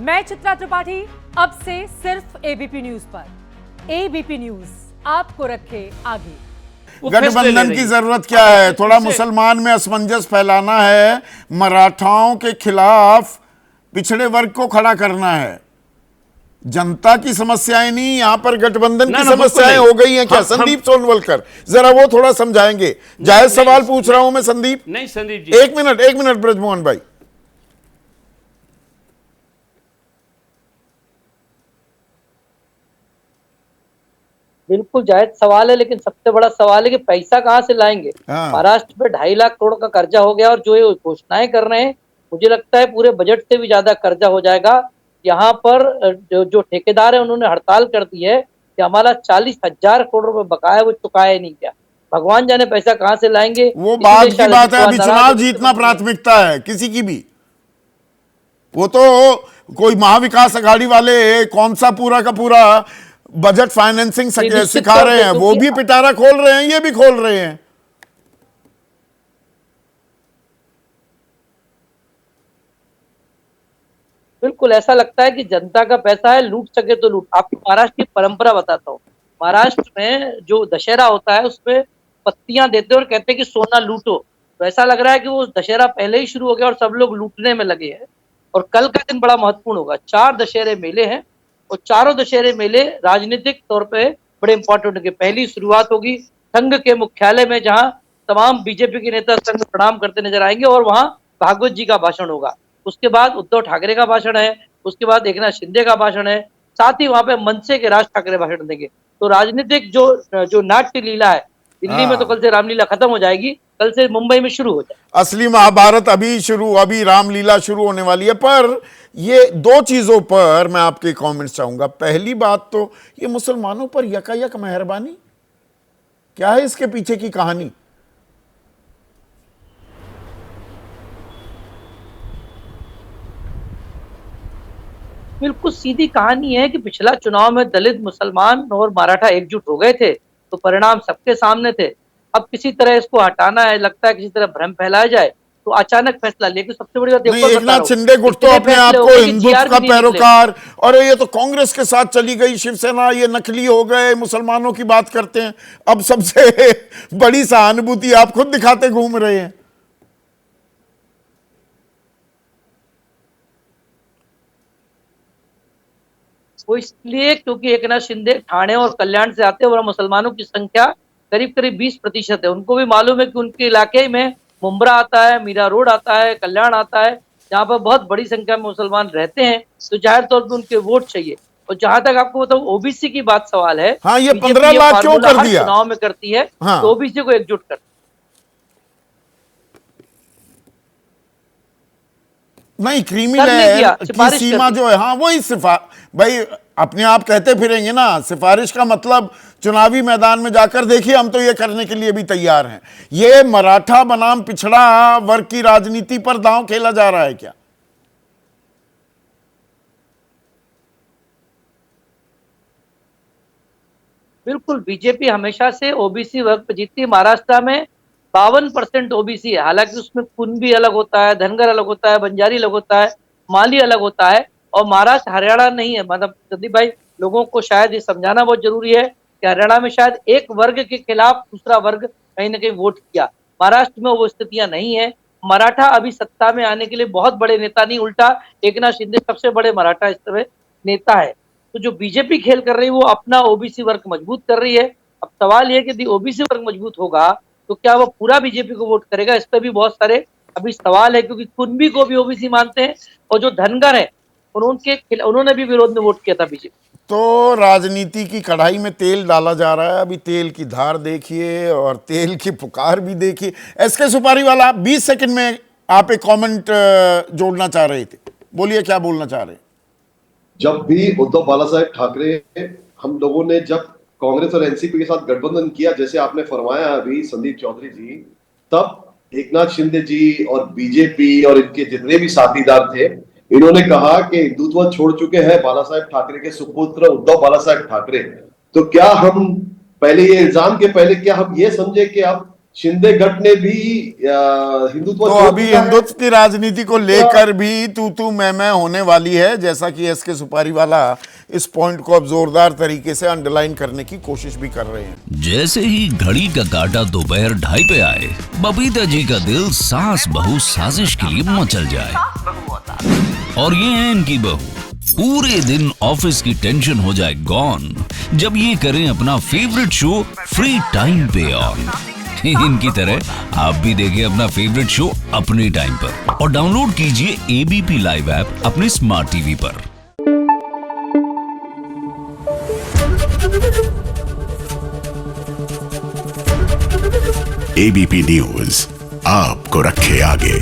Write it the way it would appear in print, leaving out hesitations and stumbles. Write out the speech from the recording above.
मैं चित्रा त्रिपाठी, अब से सिर्फ एबीपी न्यूज पर। एबीपी न्यूज आपको रखे आगे। गठबंधन की जरूरत क्या है? थोड़ा मुसलमान में असमंजस फैलाना है, मराठाओं के खिलाफ पिछड़े वर्ग को खड़ा करना है। जनता की समस्याएं नहीं, यहां पर गठबंधन की समस्याएं हो गई हैं क्या? संदीप सोनवलकर जरा वो थोड़ा समझाएंगे। जायज सवाल पूछ रहा हूं मैं संदीप। नहीं संदीप जी, एक मिनट ब्रजमोहन भाई। बिल्कुल जायज सवाल है, लेकिन सबसे बड़ा सवाल है कि पैसा कहाँ से लाएंगे। महाराष्ट्र पे 2.5 लाख करोड़ का कर्जा हो गया और जो ये घोषणाएं कर रहे हैं, मुझे लगता है पूरे बजट से भी ज्यादा कर्जा हो जाएगा। यहाँ पर जो ठेकेदार है उन्होंने हड़ताल कर दी है कि हमारा 40,000 करोड़ रुपए बकाया वो चुकाया नहीं गया। भगवान जाने पैसा कहाँ से लाएंगे। वो बाद की बात है, अभी चुनाव जीतना प्राथमिकता है किसी की भी। वो तो कोई महाविकास अघाड़ी वाले कौन सा पूरा का पूरा बजट फाइनेंसिंग सिखा रहे हैं, वो भी पिटारा खोल रहे हैं, ये भी खोल रहे हैं। बिल्कुल ऐसा लगता है कि जनता का पैसा है, लूट सके तो लूट। आपको महाराष्ट्र की परंपरा बताता हूँ। महाराष्ट्र में जो दशहरा होता है उसमें पत्तियां देते हैं और कहते हैं कि सोना लूटो। तो ऐसा लग रहा है कि वो दशहरा पहले ही शुरू हो गया और सब लोग लूटने में लगे हैं। और कल का दिन बड़ा महत्वपूर्ण होगा। 4 दशहरे मेले हैं और चारों दशहरे मेले राजनीतिक तौर पे बड़े इंपॉर्टेंट होंगे। पहली शुरुआत होगी संघ के मुख्यालय में, जहां तमाम बीजेपी के नेता संघ प्रणाम करते नजर आएंगे और वहां भागवत जी का भाषण होगा। उसके बाद उद्धव ठाकरे का भाषण है, उसके बाद एकनाथ शिंदे का भाषण है, साथ ही वहां पे मनसे के राज ठाकरे भाषण देंगे। तो राजनीतिक जो नाट्य लीला है दिल्ली में, तो कल से रामलीला खत्म हो जाएगी, कल से मुंबई में शुरू हो जाए। असली महाभारत अभी रामलीला शुरू होने वाली है। पर ये 2 चीजों पर मैं आपके कमेंट्स चाहूंगा। पहली बात तो ये मुसलमानों पर यकायक मेहरबानी, क्या है इसके पीछे की कहानी? बिल्कुल सीधी कहानी है कि पिछला चुनाव में दलित, मुसलमान और मराठा एकजुट हो गए थे, तो परिणाम सबके सामने थे। अब किसी तरह इसको हटाना है, लगता है किसी तरह भ्रम फैलाया जाए, तो अचानक फैसला लेकिन सबसे बड़ी बात नहीं, एकनाथ शिंदे गुट तो अपने आप को हिंदुत्व का पैरोकार, और ये तो कांग्रेस के साथ चली गई शिवसेना, ये नकली हो गए, मुसलमानों की बात करते हैं। अब सबसे बड़ी सहानुभूति आप खुद दिखाते घूम रहे हैं। वो इसलिए क्योंकि एकनाथ शिंदे ठाणे और कल्याण से आते हैं और मुसलमानों की संख्या करीब करीब 20% है। उनको भी मालूम है कि उनके इलाके में मुंब्रा आता है, मीरा रोड आता है, कल्याण आता है, जहाँ पर बहुत बड़ी संख्या में मुसलमान रहते हैं, तो जाहिर तौर पर उनके वोट चाहिए। और जहां तक आपको बताऊं ओबीसी की बात सवाल है, हाँ, ये 15 लाख क्यों कर दिया चुनाव में करती है, हाँ। तो ओबीसी को एकजुट करती है। नहीं, क्रीमिलेयर की सीमा जो है, हाँ वही भाई अपने आप कहते फिरेंगे ना, सिफारिश का मतलब चुनावी मैदान में जाकर देखिए हम तो ये करने के लिए भी तैयार हैं। ये मराठा बनाम पिछड़ा वर्ग की राजनीति पर दांव खेला जा रहा है क्या? बिल्कुल, बीजेपी हमेशा से ओबीसी वर्ग पे जीतती है। महाराष्ट्र में 52% ओबीसी है, हालांकि उसमें कुणबी अलग होता है, धनगर अलग होता है, बंजारी अलग होता है, माली अलग होता है, और महाराष्ट्र हरियाणा नहीं है। मतलब संदीप भाई, लोगों को शायद ये समझाना बहुत जरूरी है कि हरियाणा में शायद एक वर्ग के खिलाफ दूसरा वर्ग कहीं ना कहीं वोट किया। महाराष्ट्र में वो स्थितियां नहीं है। मराठा अभी सत्ता में आने के लिए बहुत बड़े नेता नहीं, उल्टा एकनाथ शिंदे सबसे बड़े मराठा इस समय नेता है। तो जो बीजेपी खेल कर रही है वो अपना ओबीसी वर्ग मजबूत कर रही है। अब सवाल यह है कि यदि ओबीसी वर्ग मजबूत होगा तो क्या वो पूरा बीजेपी को वोट करेगा, इस पर भी बहुत सारे अभी सवाल है, क्योंकि कुणबी को भी ओबीसी मानते हैं और जो धनगर है उन्होंने भी विरोध में वोट किया था बीजेपी। तो राजनीति की कढ़ाई में तेल डाला जा रहा है। अभी तेल की धार देखिए और तेल की पुकार भी देखिए। एसके सुपारी वाला 20 सेकंड में आप एक कमेंट जोड़ना चाह रहे थे, बोलिए क्या बोलना चाह रहे हैं? जब भी उद्धव बालासाहेब ठाकरे, हम लोगों ने जब कांग्रेस और एनसीपी के साथ गठबंधन किया, जैसे आपने फरमाया अभी संदीप चौधरी जी, तब एकनाथ शिंदे जी और बीजेपी और इनके जितने भी साथीदार थे, इन्होंने कहा कि हिंदुत्व छोड़ चुके हैं बालासाहेब ठाकरे के सुपुत्र उद्धव बालासाहेब ठाकरे। तो क्या हम पहले ये इल्जाम के पहले क्या हम ये समझे कि अब शिंदे गट ने भी हिंदुत्व तो जोड़ अभी दिया है। हिंदुत्व की राजनीति को लेकर भी तू मैं होने वाली है, जैसा कि एस के सुपारी वाला इस पॉइंट को अब जोरदार तरीके से अंडरलाइन करने की कोशिश भी कर रहे हैं। जैसे ही घड़ी का काटा दोपहर 2:30 पे आए, बबीता जी का दिल सास बहू साजिश के लिए मचल जाए। और ये है इनकी बहू, पूरे दिन ऑफिस की टेंशन हो जाए गॉन जब ये करें अपना फेवरेट शो फ्री टाइम पे ऑन। इनकी तरह आप भी देखिए अपना फेवरेट शो अपने टाइम पर और डाउनलोड कीजिए एबीपी लाइव ऐप अपने स्मार्ट टीवी पर। एबीपी न्यूज आपको रखे आगे।